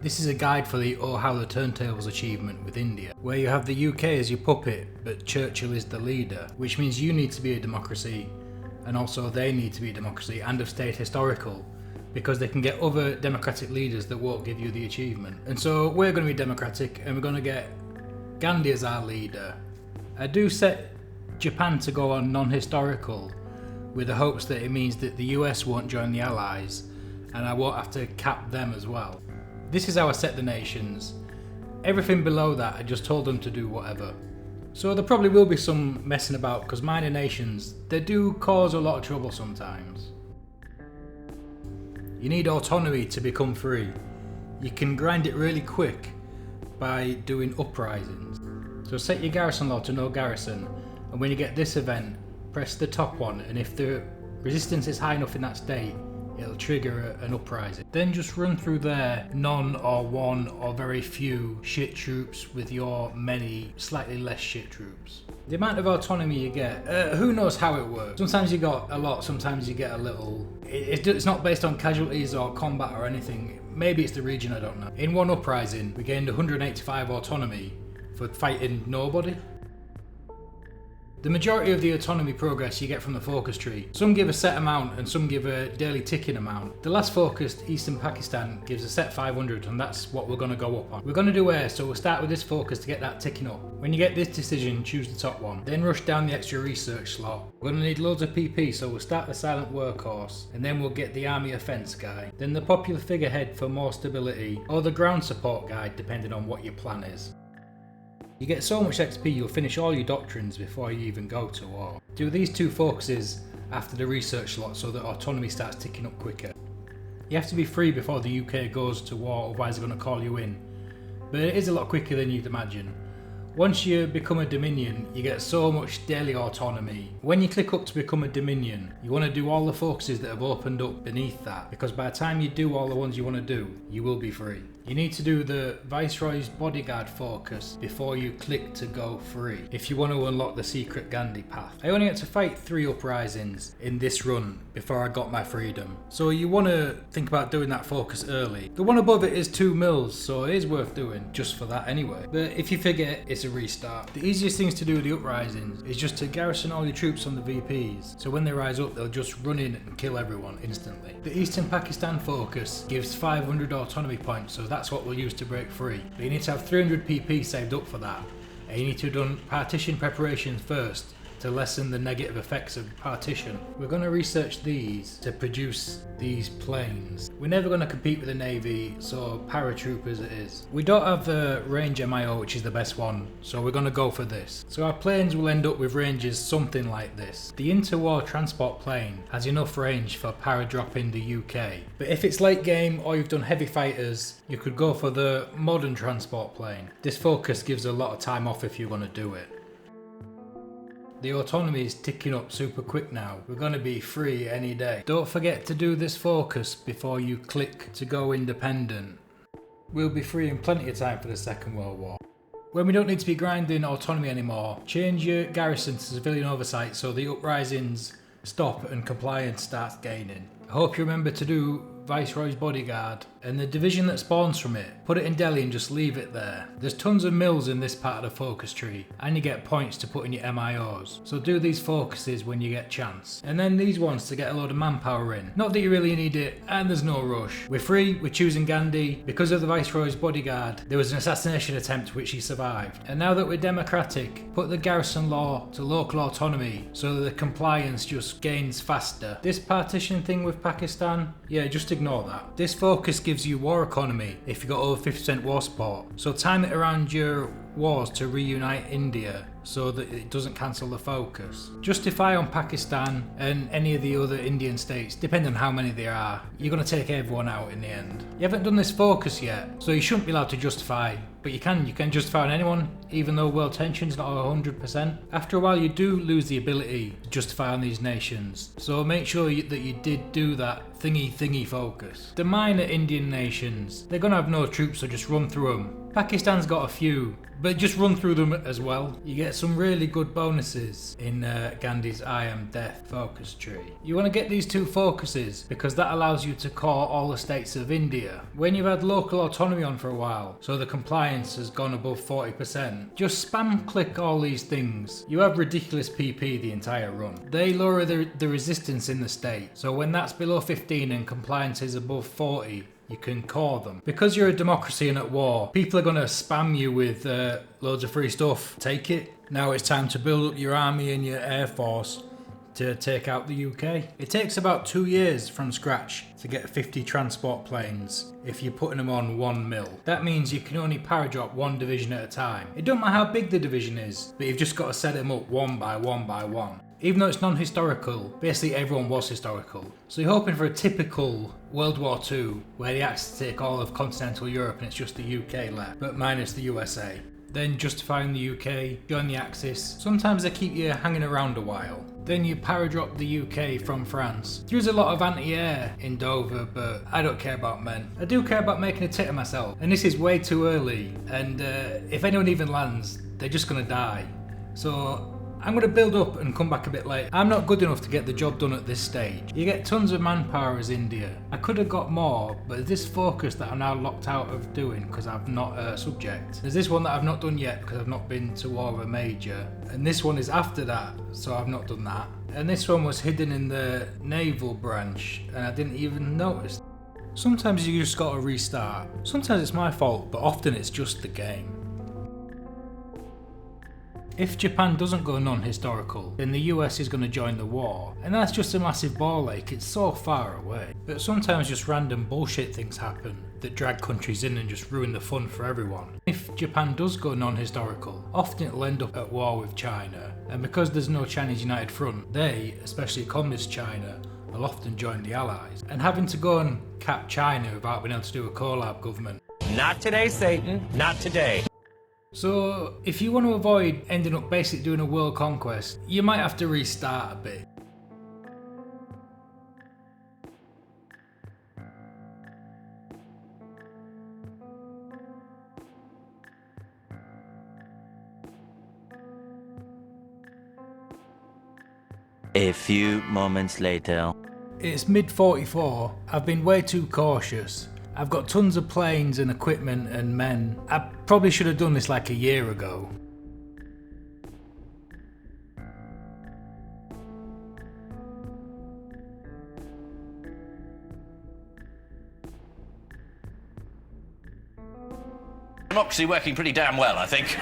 This is a guide for the how the Turntables achievement with India, where you have the UK as your puppet, but Churchill is the leader, which means you need to be a democracy, and also they need to be a democracy and have stayed historical, because they can get other democratic leaders that won't give you the achievement. And so we're going to be democratic, and we're going to get Gandhi as our leader. I do set Japan to go on non-historical, with the hopes that it means that the US won't join the Allies, and I won't have to cap them as well. This is how I set the nations. Everything below that I just told them to do whatever. So there probably will be some messing about, because minor nations, they do cause a lot of trouble sometimes. You need autonomy to become free. You can grind it really quick by doing uprisings. So set your garrison law to no garrison, and when you get this event, press the top one, and if the resistance is high enough in that state, it'll trigger an uprising. Then just run through there none or one or very few shit troops with your many slightly less shit troops. The amount of autonomy you get, who knows how it works. Sometimes you got a lot, sometimes you get a little. It's not based on casualties or combat or anything. Maybe it's the region, I don't know. In one uprising, we gained 185 autonomy for fighting nobody. The majority of the autonomy progress you get from the focus tree. Some give a set amount and some give a daily ticking amount. The last focused, Eastern Pakistan, gives a set 500, and that's what we're going to go up on. We're going to do air, so we'll start with this focus to get that ticking up. When you get this decision, choose the top one. Then rush down the extra research slot. We're going to need loads of PP, so we'll start the silent workhorse, and then we'll get the army offence guy. Then the popular figurehead for more stability, or the ground support guide, depending on what your plan is. You get so much XP you'll finish all your doctrines before you even go to war. Do these two focuses after the research slot so that autonomy starts ticking up quicker. You have to be free before the UK goes to war, otherwise they're going to call you in. But it is a lot quicker than you'd imagine. Once you become a dominion, you get so much daily autonomy. When you click up to become a dominion, you want to do all the focuses that have opened up beneath that, because by the time you do all the ones you want to do, you will be free. You need to do the Viceroy's Bodyguard focus before you click to go free, if you want to unlock the secret Gandhi path. I only had to fight 3 uprisings in this run before I got my freedom, so you want to think about doing that focus early. The one above it is 2 mils, so it is worth doing just for that anyway. But if you forget, it's a restart. The easiest things to do with the uprisings is just to garrison all your troops on the VPs, so when they rise up they'll just run in and kill everyone instantly. The Eastern Pakistan focus gives 500 autonomy points, so that's what we'll use to break free. But you need to have 300 PP saved up for that, and you need to have done partition preparations first to lessen the negative effects of partition. We're going to research these to produce these planes. We're never going to compete with the Navy, so paratroopers it is. We don't have the range MIO, which is the best one, so we're going to go for this. So our planes will end up with ranges something like this. The interwar transport plane has enough range for paradrop in the UK, but if it's late game or you've done heavy fighters, you could go for the modern transport plane. This focus gives a lot of time off if you want to do it. The autonomy is ticking up super quick now. We're going to be free any day. Don't forget to do this focus before you click to go independent. We'll be free in plenty of time for the Second World War. When we don't need to be grinding autonomy anymore, change your garrison to civilian oversight so the uprisings stop and compliance starts gaining. I hope you remember to do Viceroy's Bodyguard, and the division that spawns from it, put it in Delhi and just leave it there. There's tons of mills in this part of the focus tree, and you get points to put in your MIOs, so do these focuses when you get chance. And then these ones to get a load of manpower in. Not that you really need it, and there's no rush. We're free, we're choosing Gandhi. Because of the Viceroy's Bodyguard, there was an assassination attempt which he survived. And now that we're democratic, put the garrison law to local autonomy so that the compliance just gains faster. This partition thing with Pakistan, yeah, just ignore that. This focus gives you war economy if you got over 50% war support, so time it around your wars to reunite India so that it doesn't cancel the focus. Justify on Pakistan and any of the other Indian states, depending on how many there are. You're going to take everyone out in the end. You haven't done this focus yet, so you shouldn't be allowed to justify, but you can justify on anyone, even though world tension's not 100%. After a while you do lose the ability to justify on these nations, so make sure that you did do that thingy focus. The minor Indian nations, they're going to have no troops, so just run through them. Pakistan's got a few, but just run through them as well. You get some really good bonuses in Gandhi's I Am Death focus tree. You want to get these 2 focuses because that allows you to core all the states of India. When you've had local autonomy on for a while, so the compliance has gone above 40%, just spam click all these things. You have ridiculous PP the entire run. They lower the resistance in the state, so when that's below 15 and compliance is above 40, you can core them. Because you're a democracy and at war, people are going to spam you with loads of free stuff. Take it. Now it's time to build up your army and your air force to take out the UK. It takes about 2 years from scratch to get 50 transport planes if you're putting them on 1 mil. That means you can only paradrop 1 division at a time. It don't matter how big the division is, but you've just got to set them up 1 by 1 by 1. Even though it's non-historical, basically everyone was historical. So you're hoping for a typical World War II, where the Axis take all of continental Europe and it's just the UK left, but minus the USA. Then justifying the UK, join the Axis. Sometimes they keep you hanging around a while. Then you paradrop the UK from France. There's a lot of anti-air in Dover, but I don't care about men. I do care about making a tit of myself. And this is way too early, and if anyone even lands, they're just gonna die. So I'm going to build up and come back a bit later. I'm not good enough to get the job done at this stage. You get tons of manpower as India. I could have got more, but this focus that I'm now locked out of doing because I've not a subject. There's this one that I've not done yet because I've not been to war of a major. And this one is after that, so I've not done that. And this one was hidden in the naval branch and I didn't even notice. Sometimes you just got to restart. Sometimes it's my fault, but often it's just the game. If Japan doesn't go non-historical, then the US is going to join the war, and that's just a massive ball ache, it's so far away. But sometimes just random bullshit things happen that drag countries in and just ruin the fun for everyone. If Japan does go non-historical, often it'll end up at war with China, and because there's no Chinese United Front, they, especially Communist China, will often join the Allies. And having to go and cap China without being able to do a collab government. Not today, Satan, not today. So, if you want to avoid ending up basically doing a world conquest, you might have to restart a bit. A few moments later. It's mid-44, I've been way too cautious. I've got tons of planes and equipment and men. I probably should have done this like a year ago. Democracy working pretty damn well, I think.